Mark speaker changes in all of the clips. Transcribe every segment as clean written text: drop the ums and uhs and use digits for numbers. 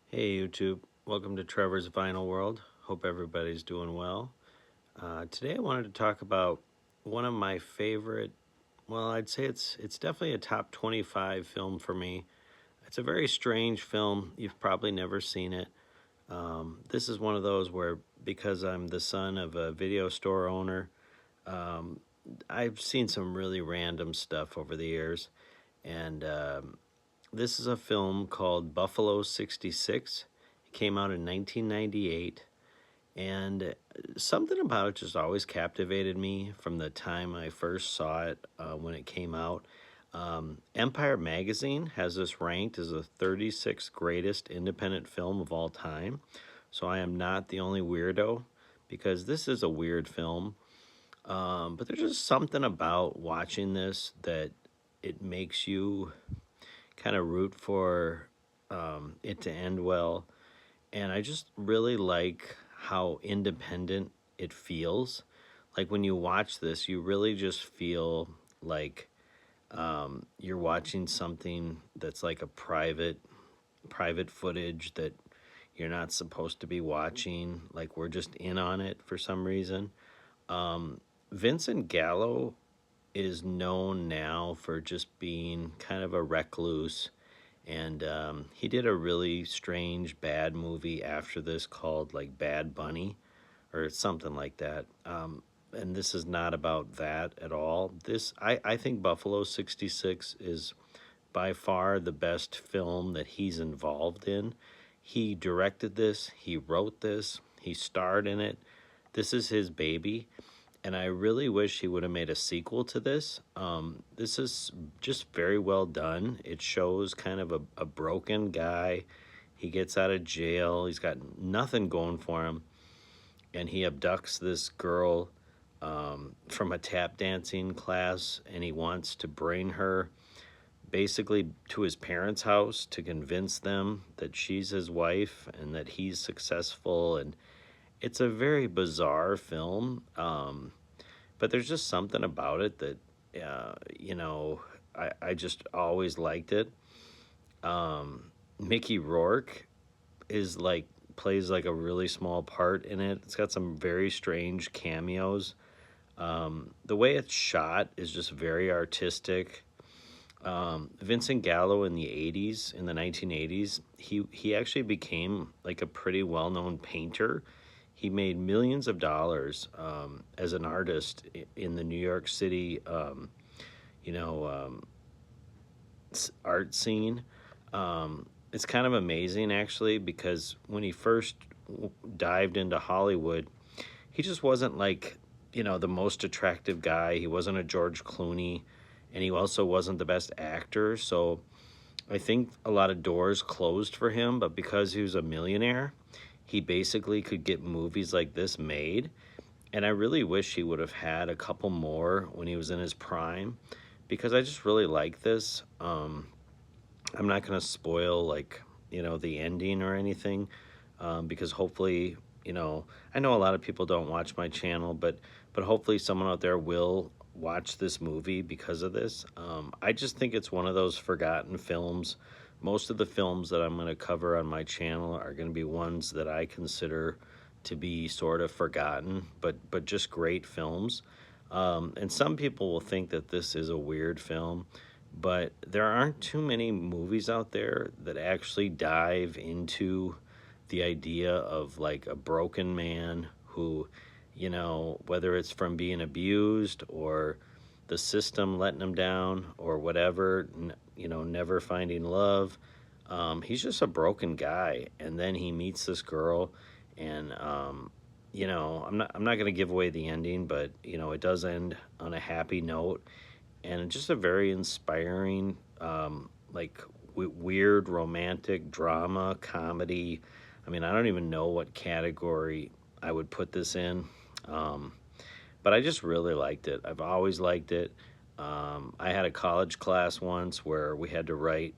Speaker 1: Hey YouTube, welcome to Trevor's Vinyl World. Hope everybody's doing well. Today I wanted to talk about one of my favorite, well, I'd say it's definitely a top 25 film for me. It's a very strange film. You've probably never seen it. This is one of those where, because I'm the son of a video store owner, um, I've seen some really random stuff over the years. And this is a film called Buffalo 66. It came out in 1998. And something about it just always captivated me from the time I first saw it when it came out. Empire Magazine has this ranked as the 36th greatest independent film of all time. So I am not the only weirdo because this is a weird film. But there's just something about watching this that it makes you kind of root for it to end well. And I just really like how independent it feels. Like when you watch this, you really just feel like you're watching something that's like a private footage that you're not supposed to be watching. Like we're just in on it for some reason. Vincent Gallo is known now for just being kind of a recluse. And he did a really strange, bad movie after this called like Bad Bunny or something like that. And this is not about that at all. I think Buffalo 66 is by far the best film that he's involved in. He directed this, he wrote this, he starred in it. This is his baby, and I really wish he would have made a sequel to this. This is just very well done. It shows kind of a broken guy. He gets out of jail. He's got nothing going for him, and he abducts this girl from a tap dancing class, and he wants to bring her basically to his parents' house to convince them that she's his wife and that he's successful. And it's a very bizarre film. But there's just something about it that, you know, I just always liked it. Mickey Rourke is like, plays like a really small part in it. It's got some very strange cameos. The way it's shot is just very artistic. Vincent Gallo in the 80s, in the 1980s, he actually became like a pretty well-known painter. He made millions of dollars as an artist in the New York City, you know, art scene. It's kind of amazing, actually, because when he first dived into Hollywood, he just wasn't like, you know, the most attractive guy. He wasn't a George Clooney, and he also wasn't the best actor. So I think a lot of doors closed for him, but because he was a millionaire, he basically could get movies like this made. And I really wish he would have had a couple more when he was in his prime, because I just really like this. I'm not going to spoil, like, you know, the ending or anything, because hopefully, you know, I know a lot of people don't watch my channel, but hopefully someone out there will watch this movie because of this. I just think it's one of those forgotten films. Most of the films that I'm going to cover on my channel are going to be ones that I consider to be sort of forgotten, but just great films. And some people will think that this is a weird film, but there aren't too many movies out there that actually dive into the idea of like a broken man who, you know, whether it's from being abused or the system letting him down or whatever, you know, never finding love. He's just a broken guy, and then he meets this girl, and you know, I'm not going to give away the ending, but you know, it does end on a happy note, and just a very inspiring, like weird romantic drama comedy. I mean, I don't even know what category I would put this in, but I just really liked it. I've always liked it. I had a college class once where we had to write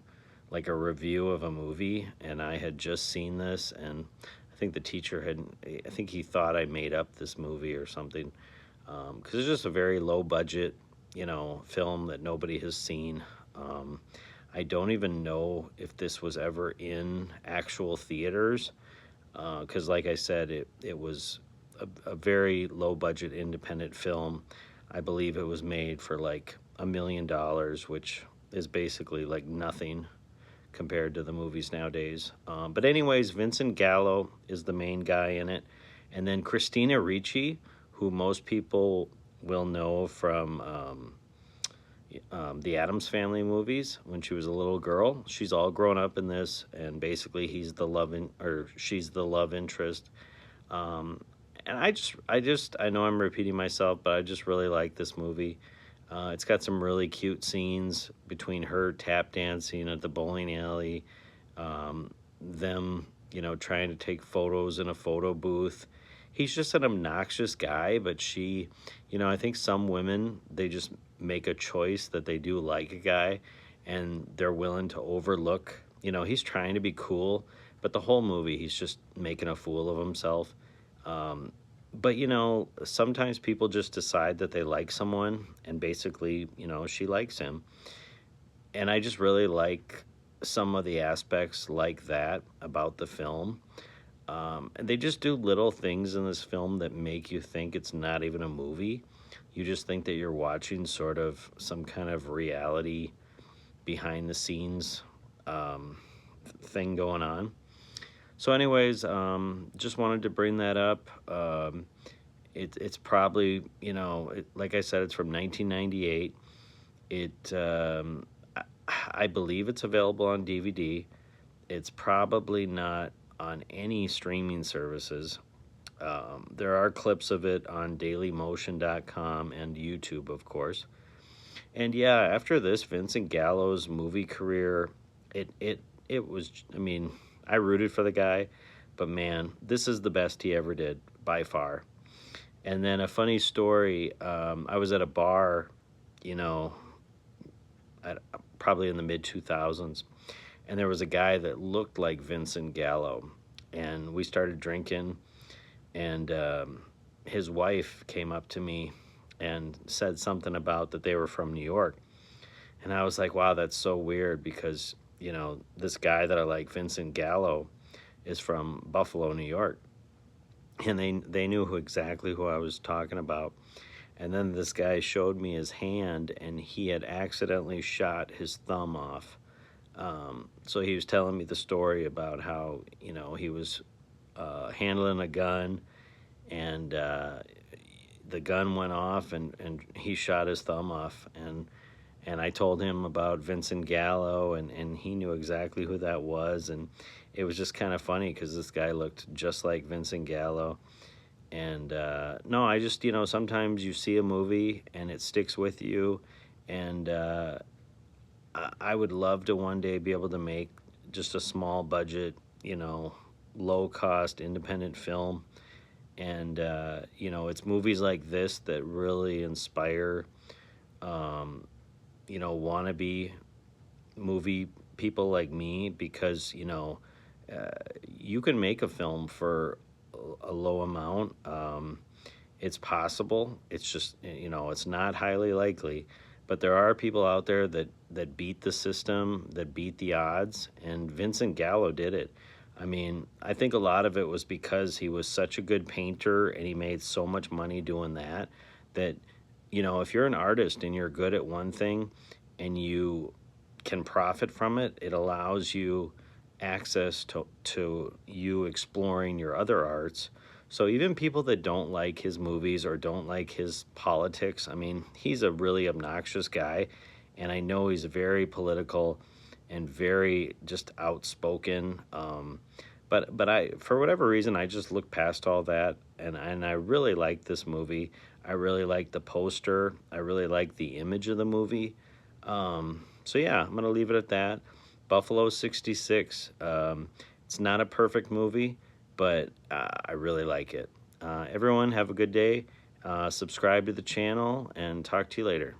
Speaker 1: like a review of a movie, and I had just seen this, and I think the teacher had, I think he thought I made up this movie or something, because it's just a very low budget, you know, film that nobody has seen. I don't even know if this was ever in actual theaters, because like I said, it was a very low budget independent film. I believe it was made for like $1 million, which is basically like nothing compared to the movies nowadays. But anyways, Vincent Gallo is the main guy in it, and then Christina Ricci, who most people will know from the Addams Family movies when she was a little girl. She's all grown up in this, and basically she's the love interest. Um, and I know I'm repeating myself, but I just really like this movie. It's got some really cute scenes between her tap dancing at the bowling alley, them, trying to take photos in a photo booth. He's just an obnoxious guy, but I think some women, they just make a choice that they do like a guy and they're willing to overlook. He's trying to be cool, but the whole movie, he's just making a fool of himself. Um, but sometimes people just decide that they like someone, and basically, she likes him. And I just really like some of the aspects like that about the film. And they just do little things in this film that make you think it's not even a movie. You just think that you're watching sort of some kind of reality behind the scenes thing going on. So, anyways, just wanted to bring that up. It's probably, like I said, it's from 1998. I believe it's available on DVD. It's probably not on any streaming services. There are clips of it on dailymotion.com and YouTube, of course. And yeah, after this, Vincent Gallo's movie career, it was, I mean, I rooted for the guy, but man, this is the best he ever did by far. And then a funny story, I was at a bar, you know, probably in the mid 2000s, and there was a guy that looked like Vincent Gallo, and we started drinking, and his wife came up to me and said something about that they were from New York. And I was like, wow, that's so weird, because this guy that I like, Vincent Gallo, is from Buffalo, New York. And they knew exactly who I was talking about. And then this guy showed me his hand, and he had accidentally shot his thumb off. So he was telling me the story about how, he was handling a gun, and the gun went off, and he shot his thumb off. And I told him about Vincent Gallo, and he knew exactly who that was. And it was just kind of funny because this guy looked just like Vincent Gallo. And no, I just, sometimes you see a movie and it sticks with you. And I would love to one day be able to make just a small budget, low cost independent film. And, it's movies like this that really inspire, wannabe movie people like me, because, you can make a film for a low amount. It's possible. It's just, it's not highly likely. But there are people out there that beat the system, that beat the odds, and Vincent Gallo did it. I mean, I think a lot of it was because he was such a good painter and he made so much money doing that, if you're an artist and you're good at one thing and you can profit from it, it allows you access to you exploring your other arts. So even people that don't like his movies or don't like his politics, I mean, he's a really obnoxious guy, and I know he's very political and very just outspoken. But I, for whatever reason, I just look past all that, and I really like this movie. I really like the poster. I really like the image of the movie. So yeah, I'm gonna leave it at that. Buffalo 66. It's not a perfect movie, but I really like it. Everyone have a good day. Subscribe to the channel, and talk to you later.